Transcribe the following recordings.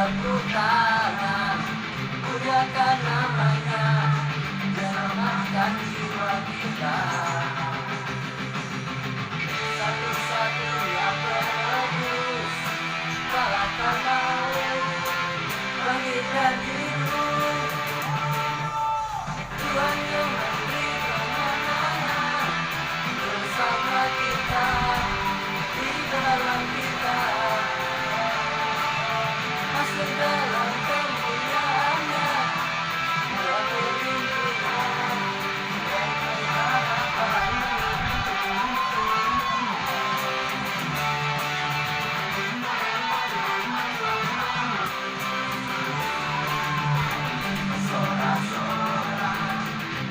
bertepuk tangan, muliakan namanya, selamatkan jiwa kita. Satu-satunya penebus, kalahkan maut, langit dan hidup. Tuhan yang memberi kemenangan bersama kita, di dalam kita, masuk dalam kemuliaannya, dalam perlindungan dan pengharapan. Sorak-sorak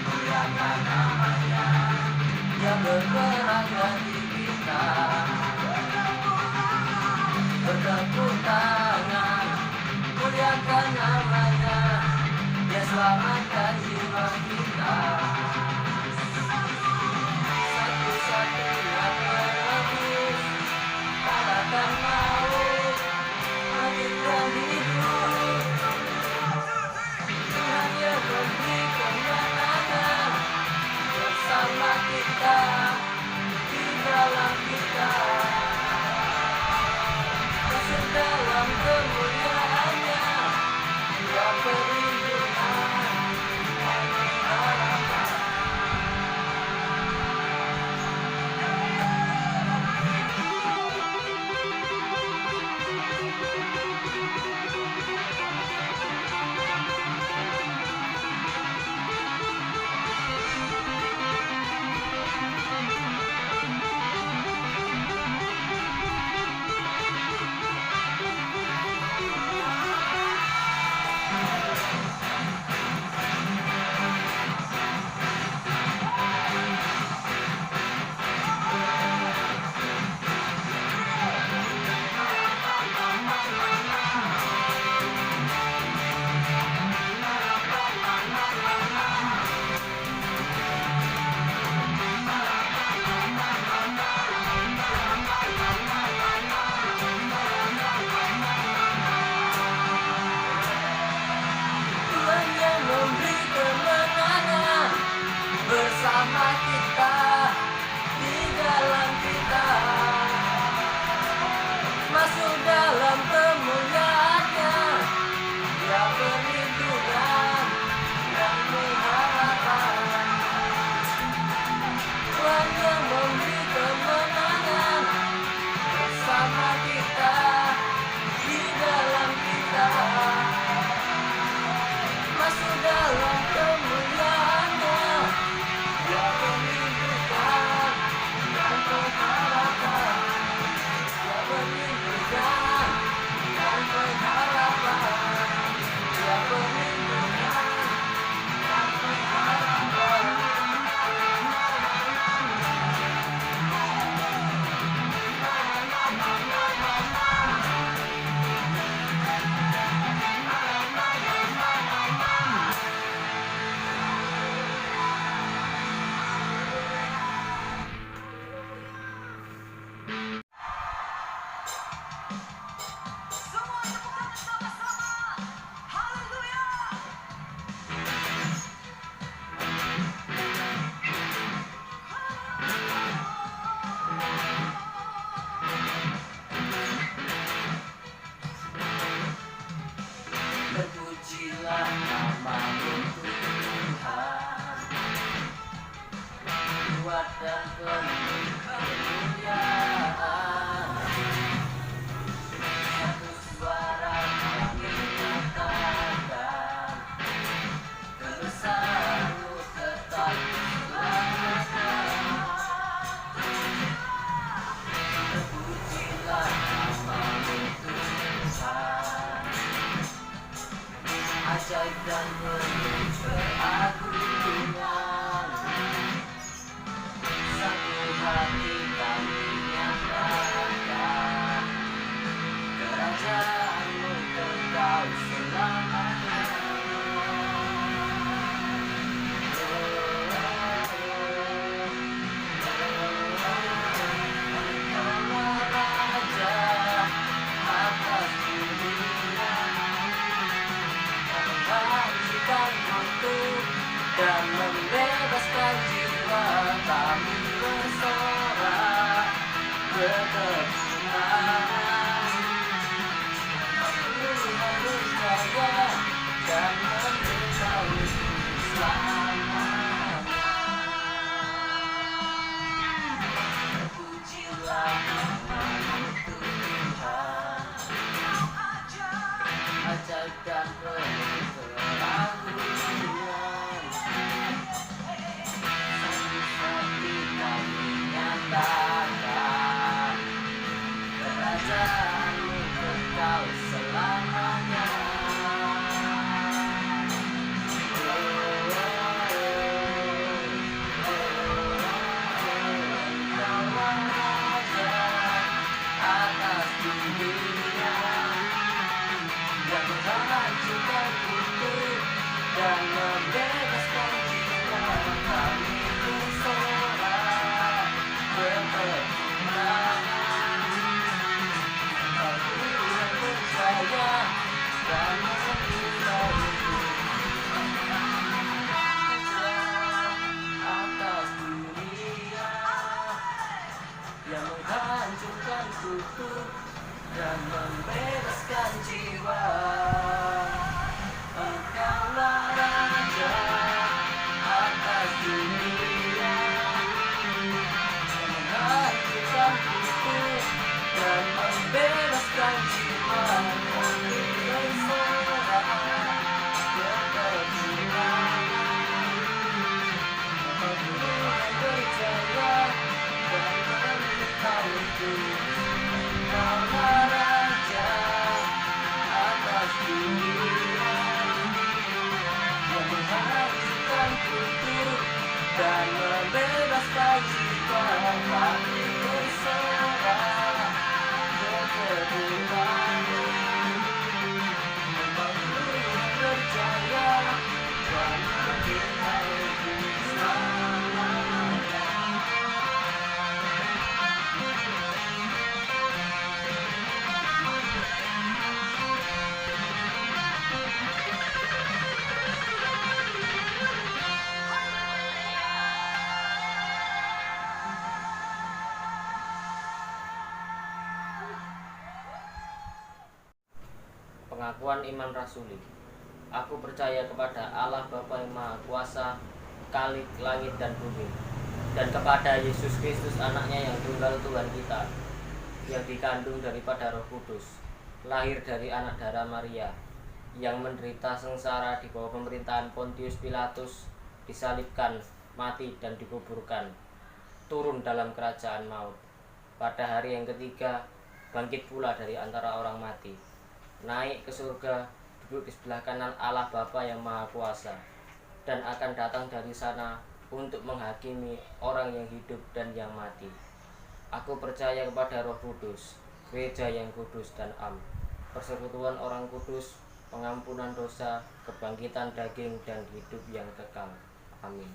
muliakan namanya, dia berperang bagi kita. Bertepuk tangan, muliakan namanya, dia selamatkan jiwa kita. Satu-satunya penebus, kalahkan maut, langit dan hidup. Tuhan yang memberi kemenangan bersama kita, di dalam kita, masuk dalam kemuliaannya, dalam perlindungan ketenangan. Aku harus jaya dan memberitahu selamanya. Pujilah namamu Tuhan, ajaib dan penuh keraguan. Seperti kami nyatakan, kerajaanmu kekal selamanya. Engkaulah Raja atas dunia, yang menghancurkan kutub dan membebaskan jiwa. Kami bersorak ketenangan. Aku yang percaya dan memberitahu atas dunia, yang menghancurkan kutub dan membebaskan jiwa. Engkaulah Raja atas dunia, yang menghancurkan kutub dan membebaskan jiwa. Kami bersorak ketenangan. Aku yang percaya dan memberitahu Engkaulah Raja atas dunia, yang menghancurkan kutub dan membebaskan jiwa. Kami bersorak ketenangan. Engkau yang percaya dan memberitahu selamanya. Pengakuan iman rasuli. Aku percaya kepada Allah Bapa yang Maha Kuasa, Khalik langit dan bumi, dan kepada Yesus Kristus anaknya yang tunggal Tuhan kita, yang dikandung daripada Roh Kudus, lahir dari anak darah Maria, yang menderita sengsara di bawah pemerintahan Pontius Pilatus, disalibkan, mati dan dikuburkan, turun dalam kerajaan maut. Pada hari yang ketiga, bangkit pula dari antara orang mati, naik ke surga, duduk di sebelah kanan Allah Bapa yang Maha Kuasa, dan akan datang dari sana untuk menghakimi orang yang hidup dan yang mati. Aku percaya kepada Roh Kudus, gereja yang kudus dan am, persekutuan orang kudus, pengampunan dosa, kebangkitan daging dan hidup yang kekal. Amin.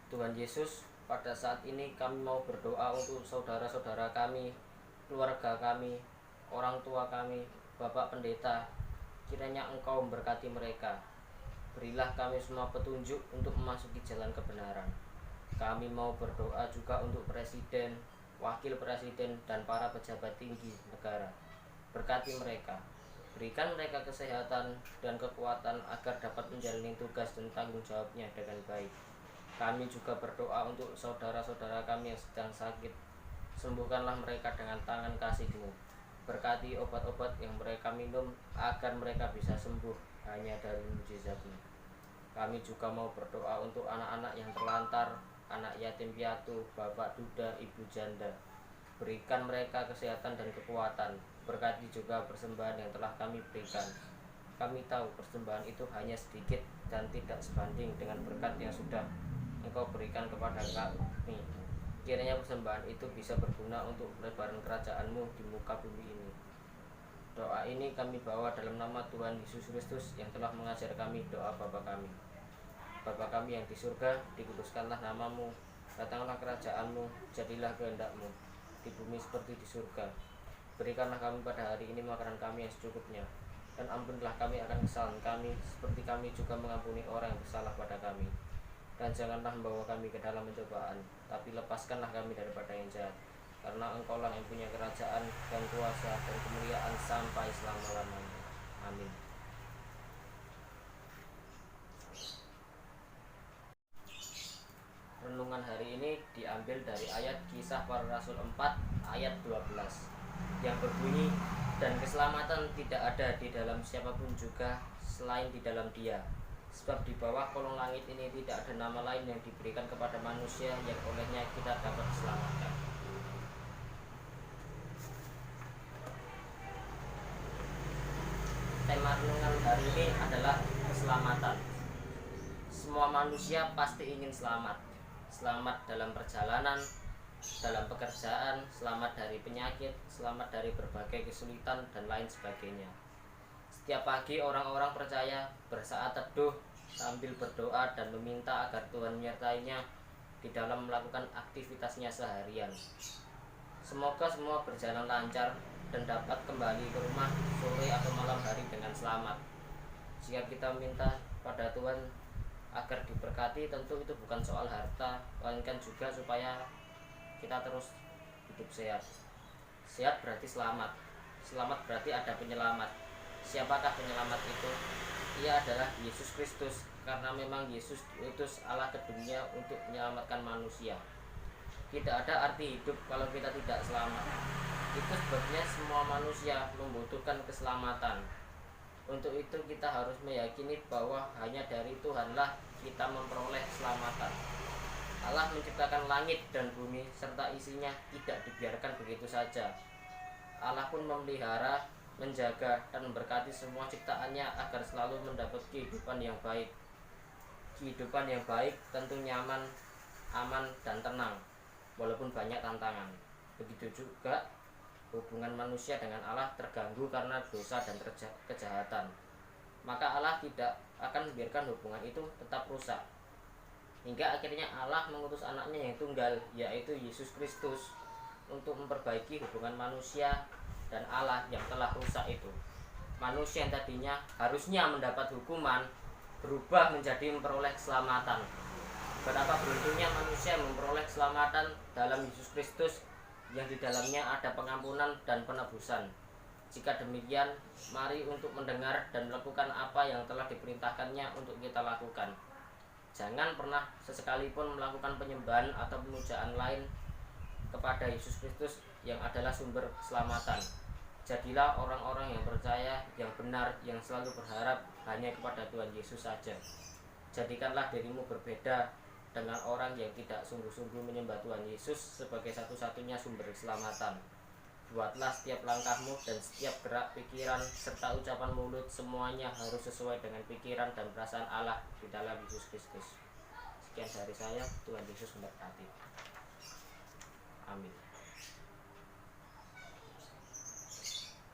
Tuhan Yesus, pada saat ini kami mau berdoa untuk saudara-saudara kami, keluarga kami, orang tua kami, Bapak Pendeta. Kiranya Engkau memberkati mereka. Berilah kami semua petunjuk untuk memasuki jalan kebenaran. Kami mau berdoa juga untuk Presiden, Wakil Presiden, dan para pejabat tinggi negara. Berkati mereka. Berikan mereka kesehatan dan kekuatan agar dapat menjalani tugas dan tanggung jawabnya dengan baik. Kami juga berdoa untuk saudara-saudara kami yang sedang sakit. Sembuhkanlah mereka dengan tangan kasih-Mu. Berkati obat-obat yang mereka minum agar mereka bisa sembuh hanya dari mujizat-Mu. Kami juga mau berdoa untuk anak-anak yang terlantar, anak yatim piatu, bapak duda, ibu janda. Berikan mereka kesehatan dan kekuatan. Berkati juga persembahan yang telah kami berikan. Kami tahu persembahan itu hanya sedikit dan tidak sebanding dengan berkat yang sudah Engkau berikan kepada kami. Kiranya persembahan itu bisa berguna untuk pelebaran kerajaan-Mu di muka bumi ini. Doa ini kami bawa dalam nama Tuhan Yesus Kristus yang telah mengajar kami doa Bapa kami. Bapa kami yang di surga, dikuduskanlah nama-Mu, datanglah kerajaan-Mu, jadilah kehendak-Mu, di bumi seperti di surga. Berikanlah kami pada hari ini makanan kami yang secukupnya, dan ampunilah kami akan kesalahan kami, seperti kami juga mengampuni orang yang bersalah pada kami. dan janganlah membawa kami ke dalam pencobaan, tapi lepaskanlah kami daripada yang jahat. Karena Engkaulah yang punya kerajaan dan kuasa dan kemuliaan sampai selama-lamanya. Amin. Renungan hari ini diambil dari ayat Kisah Para Rasul 4 ayat 12 yang berbunyi, dan keselamatan tidak ada di dalam siapapun juga selain di dalam Dia. Sebab di bawah kolong langit ini tidak ada nama lain yang diberikan kepada manusia yang olehnya kita dapat diselamatkan. Tema renungan hari ini adalah keselamatan. Semua manusia pasti ingin selamat. Selamat dalam perjalanan, dalam pekerjaan, selamat dari penyakit, selamat dari berbagai kesulitan, dan lain sebagainya. Setiap pagi orang-orang percaya bersaat teduh sambil berdoa dan meminta agar Tuhan menyertainya di dalam melakukan aktivitasnya seharian. Semoga semua berjalan lancar dan dapat kembali ke rumah sore atau malam hari dengan selamat. Jika kita minta pada Tuhan agar diberkati, tentu itu bukan soal harta, melainkan juga supaya kita terus hidup sehat. Sehat berarti selamat. Selamat berarti ada penyelamat. Siapakah penyelamat itu? Ia adalah Yesus Kristus, karena memang Yesus diutus Allah ke dunia untuk menyelamatkan manusia. Tidak ada arti hidup kalau kita tidak selamat. Itu sebabnya semua manusia membutuhkan keselamatan. Untuk itu kita harus meyakini bahwa hanya dari Tuhanlah kita memperoleh keselamatan. Allah menciptakan langit dan bumi serta isinya tidak dibiarkan begitu saja. Allah pun memelihara, menjaga, dan memberkati semua ciptaannya agar selalu mendapat kehidupan yang baik. Kehidupan yang baik tentu nyaman, aman, dan tenang, walaupun banyak tantangan. Begitu juga hubungan manusia dengan Allah terganggu karena dosa dan kejahatan. Maka Allah tidak akan membiarkan hubungan itu tetap rusak. Hingga akhirnya Allah mengutus anaknya yang tunggal, yaitu Yesus Kristus, untuk memperbaiki hubungan manusia dan Allah yang telah rusak itu. Manusia yang tadinya harusnya mendapat hukuman berubah menjadi memperoleh keselamatan. Betapa beruntungnya manusia memperoleh keselamatan dalam Yesus Kristus, yang di dalamnya ada pengampunan dan penebusan. Jika demikian, mari untuk mendengar dan melakukan apa yang telah diperintahkannya untuk kita lakukan. Jangan pernah sesekalipun melakukan penyembahan atau pemujaan lain kepada Yesus Kristus yang adalah sumber keselamatan. Jadilah orang-orang yang percaya, yang benar, yang selalu berharap hanya kepada Tuhan Yesus saja. Jadikanlah dirimu berbeda dengan orang yang tidak sungguh-sungguh menyembah Tuhan Yesus sebagai satu-satunya sumber keselamatan. Buatlah setiap langkahmu dan setiap gerak pikiran serta ucapan mulut semuanya harus sesuai dengan pikiran dan perasaan Allah di dalam Yesus Kristus. Sekian dari saya, Tuhan Yesus memberkati. Amin.